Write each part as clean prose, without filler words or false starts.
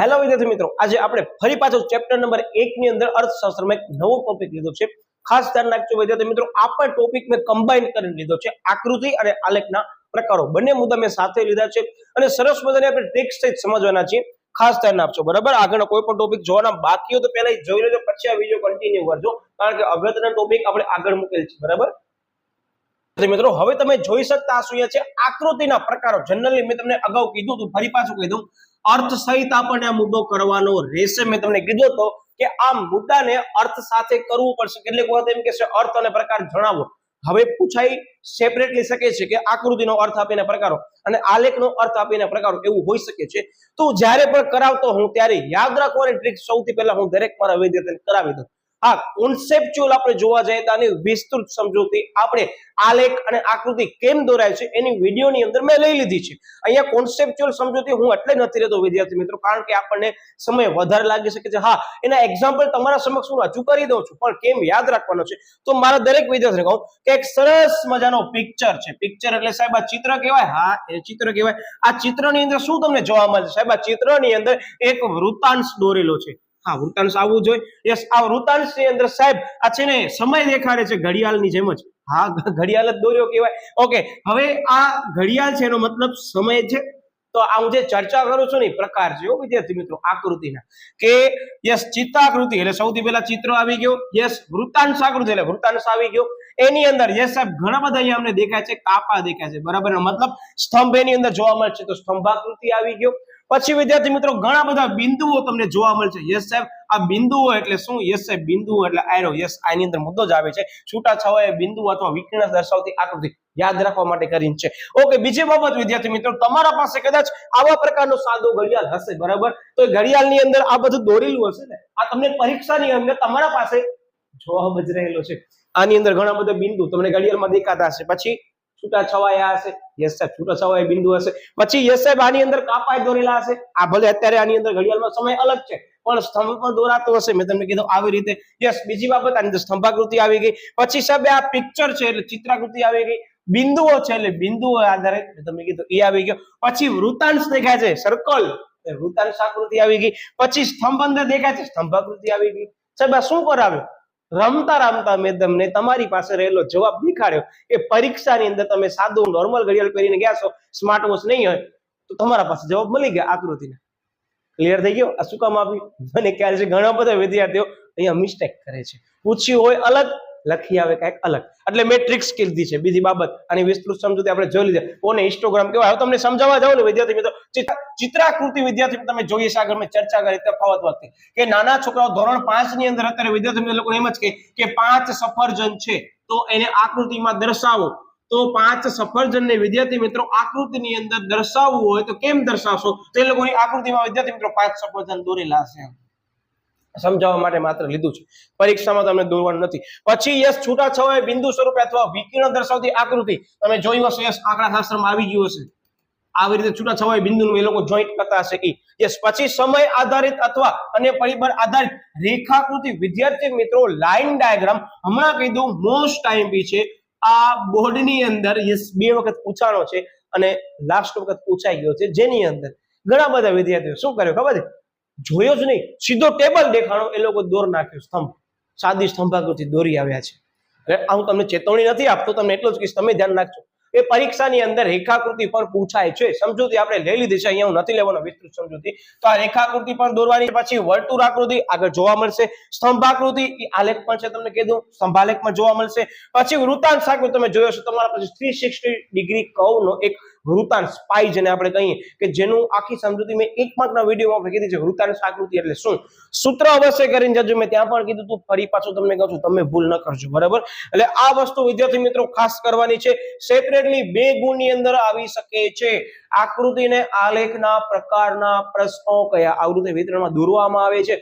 Hello વિદ્યાર્થી મિત્રો, આજે આપણે ફરી પાછો ચેપ્ટર નંબર 1 ની અંદર અર્થશાસ્ત્રમાં એક નવો ટોપિક લીધો છે. ખાસ ધ્યાન રાખજો વિદ્યાર્થી મિત્રો, આ પણ ટોપિક મેં કમ્બાઈન કરીને લીધો છે. આકૃતિ અને આલેખના પ્રકારો બંને મુદ્દા મેં સાથે લીધા છે અને સરસ મજાની આપણે ટ્રિક્સ સહિત સમજવાના છીએ. ખાસ ધ્યાન આપજો, બરાબર. આગળનો કોઈ પણ ટોપિક જોવાના બાકી હોય તો પહેલા જોઈ લેજો, પછી આ વિડિયો કન્ટિન્યુ કરજો, કારણ કે અગત્યના ટોપિક આપણે આગળ મૂકેલ છે, બરાબર. મિત્રો હવે તમે જોઈ શકતા હશો અહીંયા છે આકૃતિના પ્રકારો. જનરલી મેં તમને અગાઉ કીધું હતું, ફરી પાછું કહી દઉં, અર્થ સહિત આપણને આ મુદ્દો કરવાનો રહેશે. મેં તમને કીધું હતો કે આ મુદ્દાને અર્થ સાથે કરવું પડશે. કેટલીક વખત એમ કે છે અર્થ અને પ્રકાર જણાવો. હવે પૂછાઈ સેપરેટલી શકે છે કે આકૃતિનો અર્થ આપીને પ્રકારો અને આલેખનો અર્થ આપીને પ્રકારો, એવું હોઈ શકે છે. તો જ્યારે પણ કરાવતો હું ત્યારે યાદ રાખવાની ટ્રીક સૌથી પહેલા હું દરેક મારા વિદ્યાર્થીને કરાવી દઉં. હા, કોન્સેપ્ચ્યુઅલ આપણે જોવા જઈએ તો આની વિસ્તૃત સમજૂતી આપણે આલેખ અને આકૃતિ કેમ દોરાય છે એની વિડીયોની અંદર મેં લઈ લીધી છે. અહીંયા કોન્સેપ્ચ્યુઅલ સમજૂતી હું એટલે નથી લેતો વિદ્યાર્થી મિત્રો, કારણ કે આપણને સમય વધારે લાગી શકે છે. હા, એના એક્ઝામ્પલ તમારા સમક્ષ હું રજૂ કરી દઉં છું, પણ કેમ યાદ રાખવાનો છે તો મારા દરેક વિદ્યાર્થીને કહું કે એક સરસ મજાનો પિક્ચર છે. પિક્ચર એટલે સાહેબ આ ચિત્ર કહેવાય. હા, એ ચિત્ર કહેવાય. આ ચિત્રની અંદર શું તમને જોવા મળશે સાહેબ? આ ચિત્રની અંદર એક વૃત્તાંશ દોરેલો છે. હા, વૃત્તાંશ આવવું જોઈએ. યસ, આ વૃત્તાંશ ની અંદર સાહેબ આ છે ને સમય દેખાડે છે ઘડિયાળની જેમ જ. હા, ઘડિયાળ જ દોર્યો કહેવાય. ઓકે, હવે આ ઘડિયાળ છે એનો મતલબ સમય છે. તો આ હું જે ચર્ચા કરું છું ને પ્રકાર છે વિદ્યાર્થી મિત્રો આકૃતિના, કે યસ ચિત્તાકૃતિ એટલે સૌથી પહેલા ચિત્ર આવી ગયો. યસ, વૃત્તાંશ આકૃતિ એટલે વૃત્તાંશ આવી ગયો. એની અંદર યસ સાહેબ ઘણા બધા અહીંયા અમને દેખાય છે, કાપા દેખાય છે, બરાબર. મતલબ સ્તંભ એની અંદર જોવા મળશે તો સ્તંભાકૃતિ આવી ગયો. પછી વિદ્યાર્થી મિત્રો ઘણા બધા બિંદુઓ તમને જોવા મળશે. યસ સાહેબ, આ બિંદુઓ એટલે શું? યસ સાહેબ, બિંદુઓ એટલે એરો. યસ, આની અંદર મુદ્દો જ આવે છે, છૂટાછવાયા બિંદુ અથવા વિકર્ણ દર્શાવતી આકૃતિ. યાદ રાખવા માટે કરીને છે. ઓકે, બીજી બાબત વિદ્યાર્થી મિત્રો, તમારા પાસે કદાચ આવા પ્રકારનો સાદો ઘડિયાળ હશે, બરાબર. તો ઘડિયાળની અંદર આ બધું દોરેલું હશે ને, આ તમને પરીક્ષાની અંદર તમારા પાસે જવાબ જ રહેલો છે. આની અંદર ઘણા બધા બિંદુ તમને ઘડિયાળમાં દેખાતા હશે. પછી છૂટાછવાયા હશે. યસ સાહેબ, છૂટાછવાયા બિંદુ હશે. પછી યસ સાહેબ આની અંદર કાપાઈ દોરેલા હશે. આ ભલે અત્યારે આની અંદર ઘડિયાળમાં સમય અલગ છે, પણ સ્તંભ પર દોરાતો હશે. મેં તમને કીધું આવી રીતે. યસ, બીજી બાબત આની અંદર સ્તંભાકૃતિ આવી ગઈ. પછી સાહેબ આ પિક્ચર છે એટલે ચિત્રાકૃતિ આવી ગઈ. બિંદુઓ છે એટલે બિંદુઓ આધારે તમને કીધું એ આવી ગયો. પછી વૃત્તાંશ દેખાય છે, સર્કલ, વૃત્તાંશ આકૃતિ આવી ગઈ. પછી સ્તંભ અંદર દેખાય છે, સ્તંભાકૃતિ આવી ગઈ. સાહેબ આ શું કરાવ્યું? રમતા રમતા મેં તમને તમારી પાસે રહેલો જવાબ દેખાડ્યો. કે પરીક્ષાની અંદર તમે સાદું નોર્મલ ઘડિયાળ પહેરીને ગયા છો, સ્માર્ટ વોચ નહીં હોય તો તમારા પાસે જવાબ મળી ગયા આકૃતિના. ક્લિયર થઈ ગયો? આ શું કામ આપ્યું? મને ખ્યાલ છે ઘણા બધા વિદ્યાર્થીઓ અહીંયા મિસ્ટેક કરે છે. પૂછ્યું હોય અલગ, લખી આવે કઈક અલગ. એટલે મેં ટ્રિક્સ કીધી છે. બીજી બાબત આની વિસ્તૃત સમજૂતી આપણે જોઈ લીધી. કોને હિસ્ટોગ્રામ કહેવાય? હવે તમને સમજાવવા જાવ ને વિદ્યાર્થી મિત્રો, ચિત્રાકૃતિ વિદ્યાર્થી તમે જોઈએ છે, આગળ મેં ચર્ચા કરી તફાવત વખતે કે નાના છોકરાઓ ધોરણ 5 ની અંદર અત્યારે વિદ્યાર્થી મિત્રો લોકો એમ જ કે 5 સફરજન છે તો એને આકૃતિમાં દર્શાવો. તો 5 સફરજનને વિદ્યાર્થી મિત્રો આકૃતિની અંદર દર્શાવવું હોય તો કેમ દર્શાવશો? તો એ લોકોની આકૃતિમાં વિદ્યાર્થી મિત્રો 5 સફરજન દોરેલા હશે. સમજાવવા માટે માત્ર લીધું છે, પરીક્ષામાં તમને દોરવાનું નથી. પછી યસ, છૂટાછવાયા બિંદુ સ્વરૂપે અથવા વિકર્ણ દર્શાવતી આકૃતિ તમે જોઈ હશે. યસ, આંકડા શાસ્ત્રમાં આવી ગયું હશે. આવી રીતે છૂટાછવાયા બિંદુનું એ લોકો જોઈન્ટ કરતા હશે ઈ. યસ, પછી સમય આધારિત અથવા અન્ય પરિબળ આધારિત રેખાકૃતિ વિદ્યાર્થી મિત્રો લાઈન ડાયાગ્રામ હમણાં કીધું મોસ્ટ આઈએમપી છે. આ બોર્ડની અંદર યસ 2 વખત પૂછાણો છે અને લાસ્ટ વખત પૂછાઈ ગયો છે, જેની અંદર ઘણા બધા વિદ્યાર્થીઓ શું કર્યું ખબર છે? જોયો જ નહીં, સીધો ટેબલ દેખાણો, એ લોકો દોર નાખ્યો સ્તંભ, સાદી સ્તંભાકૃતિ દોરી આવ્યા છે. એટલે હું તમને ચેતવણી નથી આપતો, તમને એટલું જ કહીશ, તમે ધ્યાન રાખજો. એ પરીક્ષાની અંદર રેખાકૃતિ પણ પૂછાય છે. સમજૂતી આપણે લઈ લીધી છે, અહીંયા હું નથી લેવાનો વિસ્તૃત સમજૂતી. તો આ રેખાકૃતિ પણ દોરવાની. પછી વર્તુળ આકૃતિ આગળ જોવા મળશે. સ્તંભાકૃતિ એ આલેખ પણ છે, તમને કીધું સ્તંભાલેખ પણ જોવા મળશે. પછી વૃત્તાંશ આકૃતિ તમે જોયો છો, તમારા પાસે 360 ડિગ્રી કર્વનો એક વૃત્તાંશ પાઈ જેને આપણે કહીએ, કે જેનું આખી સમજૂતી મેં 1 માર્કના વિડીયોમાં આપણે કીધી છે. વૃત્તાંશ આકૃતિ એટલે શું? સૂત્ર અવશ્ય કરીને જજો. મેં ત્યાં પણ કીધું તું, ફરી પાછું તમને કહું છું, તમે ભૂલ ન કરજો, બરાબર. એટલે આ વસ્તુ વિદ્યાર્થી મિત્રો ખાસ કરવાની છે. સેપરેટલી 2 ગુણની અંદર આવી શકે છે. આકૃતિને આલેખના પ્રકારના પ્રશ્નો કયા આવૃત્તિ વિતરણમાં દોરવામાં આવે છે?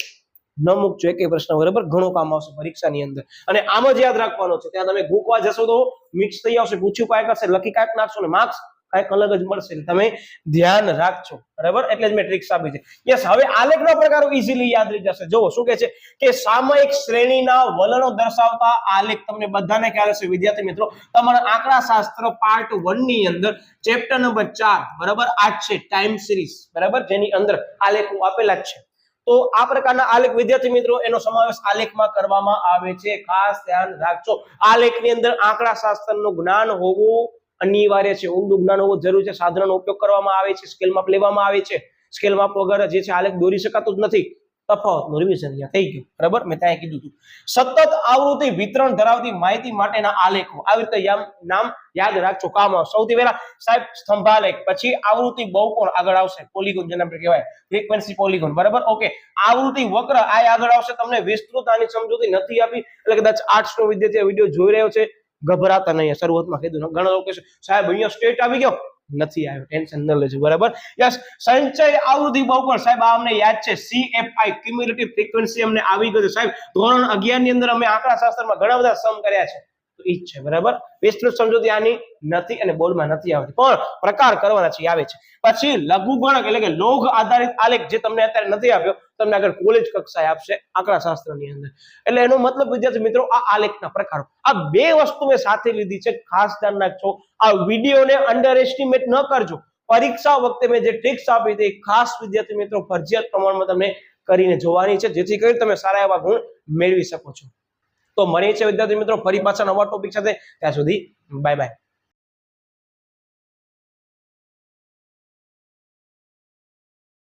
ન મૂકજો એક પ્રશ્ન, બરાબર. ઘણો કામ આવશે પરીક્ષાની અંદર. અને આમ જ યાદ રાખવાનો છે. ત્યાં તમે ગૂંકવા જશો તો મિક્સ થઈ આવશે, પૂછ્યું કાંઈક હશે, લખી કાંઈક નાખશો ને માર્ક્સ કંઈક અલગ જ મળશે, તમે ધ્યાન રાખજો, બરાબર? એટલે જ મેં ટ્રિક્સ આપી છે. યસ, હવે આલેખના પ્રકારો ઇઝીલી યાદ રહી જશે. જુઓ શું કહે છે કે સામયિક શ્રેણીના વલણો દર્શાવતા આલેખ તમને બધાને ખ્યાલ હશે વિદ્યાર્થી મિત્રો, તમારા આંકડાશાસ્ત્ર પાર્ટ 1 ની અંદર ચેપ્ટર નંબર 4, બરાબર, આ છે ટાઈમ સિરીઝ, બરાબર, જેની અંદર આલેખો આપેલા જ છે. તો આ પ્રકારના આલેખ વિદ્યાર્થી મિત્રો એનો સમાવેશ આલેખમાં કરવામાં આવે છે. ખાસ ધ્યાન રાખજો, આલેખની અંદર આંકડાશાસ્ત્રનું જ્ઞાન હોવું અનિવાર્ય છે, ઊંડું જ્ઞાન હોવું જરૂરી છે. સાધનોનો ઉપયોગ કરવામાં આવે છે, સ્કેલ માપ લેવામાં આવે છે. સ્કેલ માપ વગર જે છે આલેખ દોરી શકાતું જ નથી. તફાવતનું રિવિઝન અહીંયા થઈ ગયું, બરાબર, મેં ત્યાં કીધું હતું. સતત આવૃત્તિ વિતરણ ધરાવતી માહિતી માટેના આલેખો, આવી રીતે નામ યાદ રાખજો. કામ સૌથી પહેલા સાહેબ સ્તંભાલેખ, પછી આવૃત્તિ બહુકોણ આગળ આવશે, પોલીગોન જેને આપણે કહેવાય, ફ્રીક્વન્સી પોલીગોન, બરાબર, ઓકે. આવૃત્તિ વક્ર આ આગળ આવશે. તમને વિસ્તૃત આની સમજૂતી નથી આપી એટલે કદાચ આર્ટ્સ નો વિદ્યાર્થી વિડીયો જોઈ રહ્યો છે, ગભરાતા નહીં. શરૂઆતમાં કીધું ઘણા લોકો છે સાહેબ અહીંયા સ્ટેટ આવી ગયો, નથી આવ્યો, ટેન્શન ન લેજો, બરાબર. યસ, સંચય આવૃત્તિ બહુકોણ, સાહેબ આ અમને યાદ છે, CFI ક્યુમ્યુલેટિવ ફ્રીક્વન્સી અમને આવી ગયું સાહેબ. ધોરણ 11 ની અંદર અમે આંકડાશાસ્ત્રમાં ઘણા બધા સમ કર્યા છે, તો ઈ જ છે, બરાબર. વિસ્તૃત સમજૂતી આની નથી અને બોર્ડમાં નથી આવતી, પણ પ્રકાર કરવાના છે, આવે છે. પછી લઘુગણક એટલે કે લોગ આધારિત આલેખ, જે તમને અત્યારે નથી આપ્યો, તમને આગળ કોલેજ કક્ષાએ આપશે આંકડાશાસ્ત્રની અંદર. એટલે એનો મતલબ વિદ્યાર્થી મિત્રો આ આલેખના પ્રકારો, આ બે વસ્તુ મેં સાથે લીધી છે, ખાસ ધ્યાન રાખજો. આ વિડીયોને અંડર એસ્ટિમેટ ન કરજો. પરીક્ષા વખતે મેં જે ટ્રિક્સ આપી હતી ખાસ વિદ્યાર્થી મિત્રો ફરજિયાત પ્રમાણમાં તમને કરીને જોવાની છે, જેથી કરી તમે સારા એવા ગુણ મેળવી શકો છો. તો મળીએ છીએ વિદ્યાર્થી મિત્રો ફરી પાછા નવા ટોપિક સાથે. ત્યાં સુધી બાય બાય.